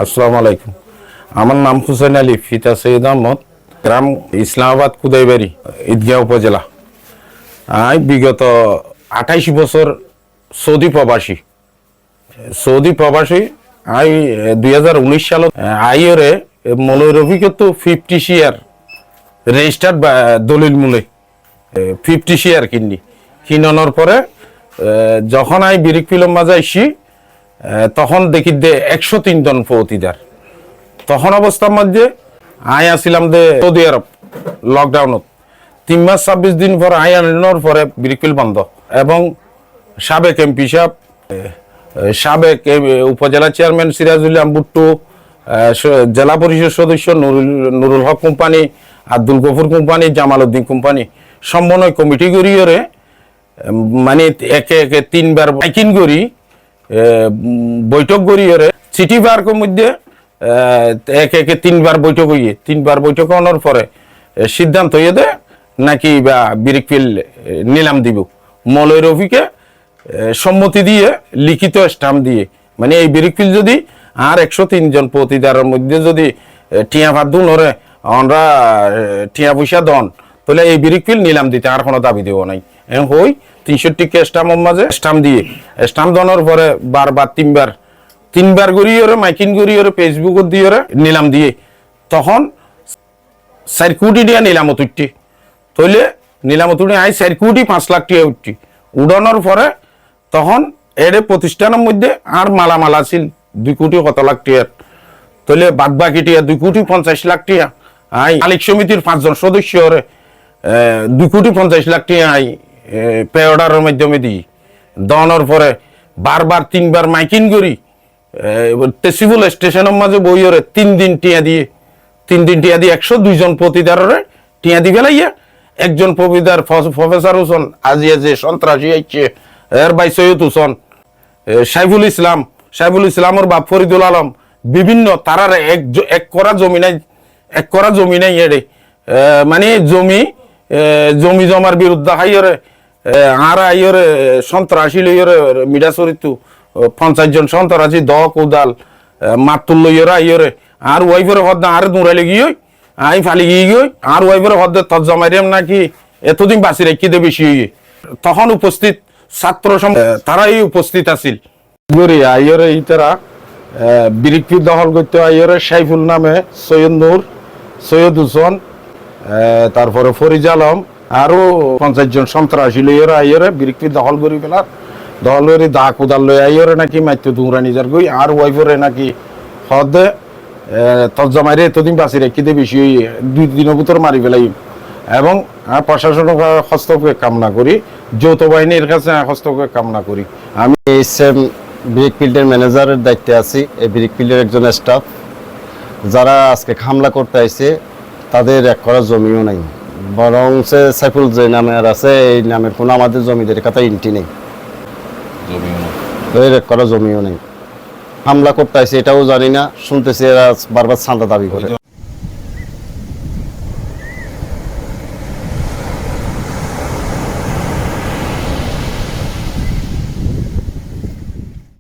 আসসালামু আলাইকুম। আমার নাম হুসেন আলী, পিতা সৈয়দ আহমদ, গ্রাম ইসলামাবাদ, কুদাইবাড়ি, ঈদগাঁও উপজেলা। আমি বিগত 28 বছর সৌদি প্রবাসী। আমি 2019 সালত আইরে মনের অভিজ্ঞতা 50 শেয়ার রেজিস্টার্ড বা দলিল মূলে 50 শেয়ার কিনানোর পরে যখন আমি বিরিক ফিলম মাঝে আসি তখন দেখি দে 103 জন প্রতিদার। তখন অবস্থার মধ্যে আই আসিলাম দে সৌদি আরব লকডাউনত 3 মাস 26 দিন পর আই আনানোর পরে বিরিকপিল বন্ধ এবং সাবেক এমপি সাহেব, সাবেক উপজেলা চেয়ারম্যান সিরাজুল ইসলাম বুট্টু, জেলা পরিষদ সদস্য Nurul Haque company, Abdul Gafur company, Jamal Uddin company সমন্বয় কমিটি করিয়ে মানে একে 3 বার মাইকিং করি বৈঠক করিয়ে সিটি পার্কের মধ্যে একে 3 বার বৈঠক হইয়ে 3 বার বৈঠক হওয়ার পরে সিদ্ধান্ত হয়ে দে নাকি বা বিরিকপিল নিলাম দিব। মলয় রফিকে সম্মতি দিয়ে লিখিত স্টাম্প দিয়ে, মানে এই বিরিকপিল যদি আর 103 জন প্রতিদারের মধ্যে যদি টিয়া ভাত দুন ওরে আমরা টিয়া পয়সা দন, তাহলে এই বিরিকপিল নিলাম দিতে আর কোনো দাবি দেব নাই। হই 63 কে স্টাম্পের মাঝে স্টাম্প দিয়ে স্টাম্প দেওয়ার পরে বারবার 3 বার করি ওরে মাইকিং করি ওরে ফেসবুকত দিয়ে ওরে নিলাম দিয়ে তখন 4 কোটি টাকা নিলামত উঠছি। তাইলে নিলামত উঠে আই 4 কোটি 5 লাখ টাকা উঠছি। উড়ানোর পরে তখন এর প্রতিষ্ঠানের মধ্যে আর মালামাল আছিল 2 কোটি কত লাখ টাকার। তাহলে বাদ বাকি টাকা 2 কোটি 50 লাখ টাকা আই মালিক সমিতির 5 জন সদস্য ওরে 2 কোটি 50 লাখ টাকা আই পে অর্ডারের মাধ্যমে দিই। দেওয়ানোর পরে বারবার 3 বার মাইকিং করি সিভিল স্টেশনের মাঝে বই ওরে 3 দিন টিয়া দিয়ে 102 জন প্রতিদারে টিয়া দি ফেলাইয়া একজন প্রতিদার প্রফেসর হোসেন আজিয়া যে সন্ত্রাসী আইছে এর ভাই সৈয়দ হোসেন, সাইফুল ইসলামের বাপ ফরিদুল আলম, বিভিন্ন তারার এক করা জমি নাই এড়ে মানে জমি জমার বিরুদ্ধে হাইরে আর আইরে সন্ত্রাসী লইরে মিডা চরিত্র 50 জন সন্ত্রাসী কোদাল মাতুল লইরে আইরে আর ওয়াইফের হদ্দা আর দৌড়াইলে গিয়ে আই ফালি গিয়ে আর ওয়াইফের হদ্দে তজ্জামাইরাম নাকি এতদিন বাঁচি রেখে দে বেশি হইয়ে। তখন উপস্থিত ছাত্র তারাই উপস্থিত আছিল। আইরে ইতারা বিরিকপি দখল করতে আইরে সাইফুল নামে সৈয়দ হোসেন, তারপরে ফরিজ আলম আরো 50 জন সন্ত্রাসী লইরে আইরে বিরিকপি দখল করি ফেলার দখল করে দা কোদাল লই আইরে নাকি মাইতে দুমরা নিজের গই আর ওয়াইফরে নাকি হদে তজ্জামাইরে এতদিন বাঁচি রেখে দে বেশি 2 দিনের ভিতর মারি ফেলাই এবং প্রশাসনের হস্তক্ষেপ কামনা করি, যৌথ বাহিনীর কাছে হস্তক্ষেপ কামনা করি। আমি এইচএম বিরিকপিলের ম্যানেজারের দায়িত্বে আছি। এই বিরিকপিলের একজন স্টাফ যারা আজকে হামলা করতে আইছে তাদের এক করা জমিও নাই, বরং সাইফুল যে নামের আছে এই নামের কোনো আমাদের জমিদের কথা ইন্টি নেই, এক করা জমিও নেই। হামলা করতে আইছে এটাও জানি না, শুনতেছি এরা বারবার চাঁদা দাবি করে।